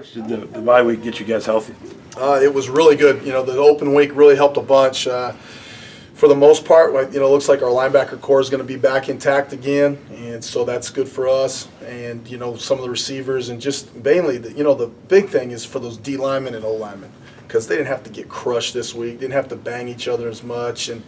much did the bye week get you guys healthy? It was really good. The open week really helped a bunch. For the most part, it looks like our linebacker core is going to be back intact again, and so that's good for us. And some of the receivers, and just mainly, the big thing is for those D linemen and O linemen, because they didn't have to get crushed this week, didn't have to bang each other as much, and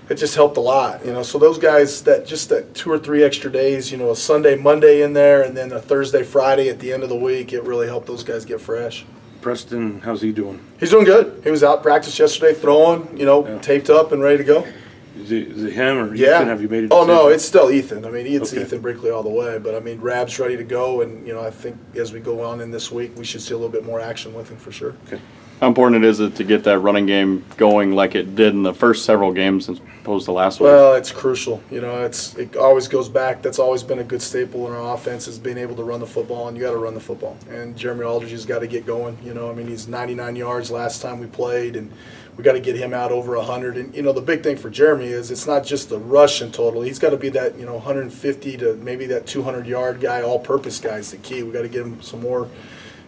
it just helped a lot. So those guys, that 2 or 3 extra days, a Sunday, Monday in there, and then a Thursday, Friday at the end of the week, it really helped those guys get fresh. Preston, how's he doing? He's doing good. He was out practice yesterday throwing, taped up and ready to go. Is it him or Yeah. Ethan? Have you made a Oh, decision? no, it's still Ethan. It's Okay. Ethan Brinkley all the way. But, Rab's ready to go, and, I think as we go on in this week, we should see a little bit more action with him for sure. Okay. How important is it to get that running game going like it did in the first several games as opposed to last week? Well, it's crucial. It always goes back. That's always been a good staple in our offense is being able to run the football, and you got to run the football. And Jeremy Aldridge's got to get going. He's 99 yards last time we played, and we got to get him out over 100. And, the big thing for Jeremy is it's not just the rush in total. He's got to be that, 150 to maybe that 200-yard guy, all-purpose guy is the key. We got to get him some more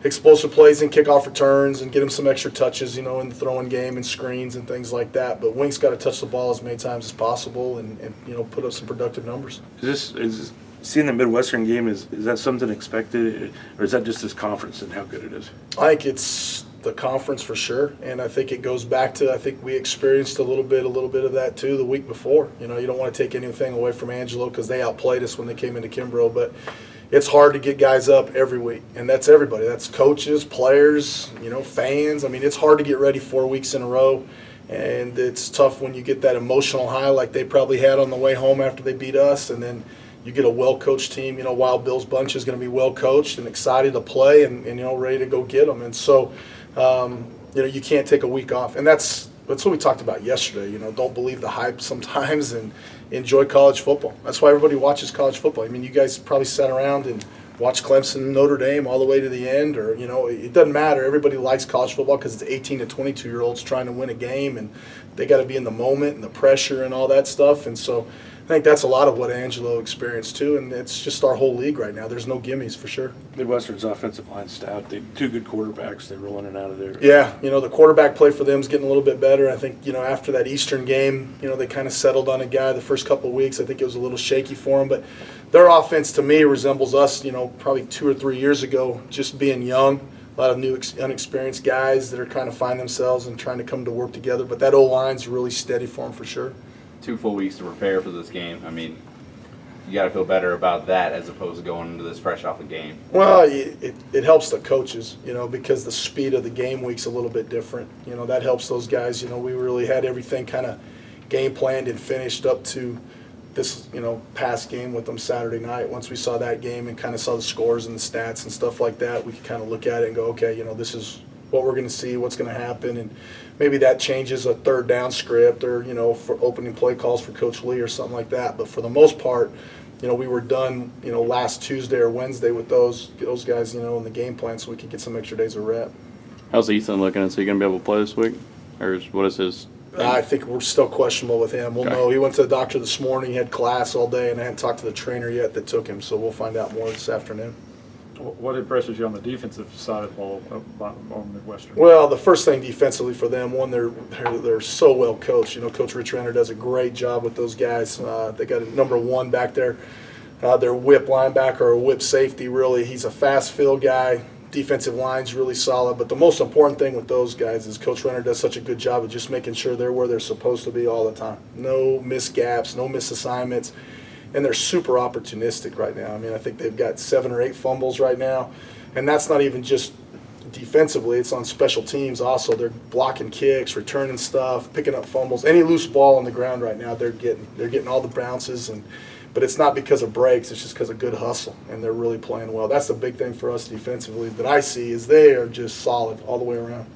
explosive plays and kickoff returns and get him some extra touches, in the throwing game and screens and things like that. But Wink's got to touch the ball as many times as possible and put up some productive numbers. Is seeing the Midwestern game, is that something expected, or is that just this conference and how good it is? I think it's the conference for sure, and I think it goes back to, I think we experienced a little bit of that too the week before. You don't want to take anything away from Angelo because they outplayed us when they came into Kimbrough, but it's hard to get guys up every week, and that's everybody. That's coaches, players, fans. It's hard to get ready 4 weeks in a row, and it's tough when you get that emotional high like they probably had on the way home after they beat us, and then you get a well-coached team. Wild Bill's bunch is going to be well-coached and excited to play and ready to go get them. And so, you can't take a week off, and that's what we talked about yesterday. Don't believe the hype sometimes and enjoy college football. That's why everybody watches college football. You guys probably sat around and watched Clemson, Notre Dame all the way to the end, or, it doesn't matter. Everybody likes college football because it's 18 to 22-year-olds trying to win a game, and they got to be in the moment and the pressure and all that stuff. And so I think that's a lot of what Angelo experienced too, and it's just our whole league right now. There's no gimmies for sure. Midwestern's offensive line stout. They 2 good quarterbacks. They roll in and out of there. Yeah, the quarterback play for them is getting a little bit better. I think, after that Eastern game, they kind of settled on a guy the first couple of weeks. I think it was a little shaky for them, but their offense to me resembles us, probably 2 or 3 years ago, just being young. A lot of new, unexperienced guys that are trying to find themselves and trying to come to work together. But that O-line's really steady for them for sure. 2 full weeks to prepare for this game. You got to feel better about that as opposed to going into this fresh off a game. Well, it helps the coaches, because the speed of the game week's a little bit different. That helps those guys. We really had everything kind of game planned and finished up to this, past game with them Saturday night. Once we saw that game and kind of saw the scores and the stats and stuff like that, we could kind of look at it and go, okay, this is what we're going to see, what's going to happen, and maybe that changes a third down script or, for opening play calls for Coach Lee or something like that. But for the most part, we were done, last Tuesday or Wednesday with those guys, in the game plan so we could get some extra days of rep. How's Ethan looking? Is he going to be able to play this week? Or what is his? I think we're still questionable with him. We'll know. He went to the doctor this morning. He had class all day, and I hadn't talked to the trainer yet that took him, so we'll find out more this afternoon. What impresses you on the defensive side of the ball on Midwestern? Well, the first thing defensively for them, one, they're so well coached. Coach Rich Renner does a great job with those guys. They got a number 1 back there. Their whip linebacker or whip safety, really, he's a fast field guy. Defensive line's really solid. But the most important thing with those guys is Coach Renner does such a good job of just making sure they're where they're supposed to be all the time. No missed gaps, no missed assignments. And they're super opportunistic right now. I think they've got 7 or 8 fumbles right now. And that's not even just defensively. It's on special teams also. They're blocking kicks, returning stuff, picking up fumbles. Any loose ball on the ground right now, they're getting all the bounces. But it's not because of breaks. It's just because of good hustle. And they're really playing well. That's the big thing for us defensively that I see is they are just solid all the way around.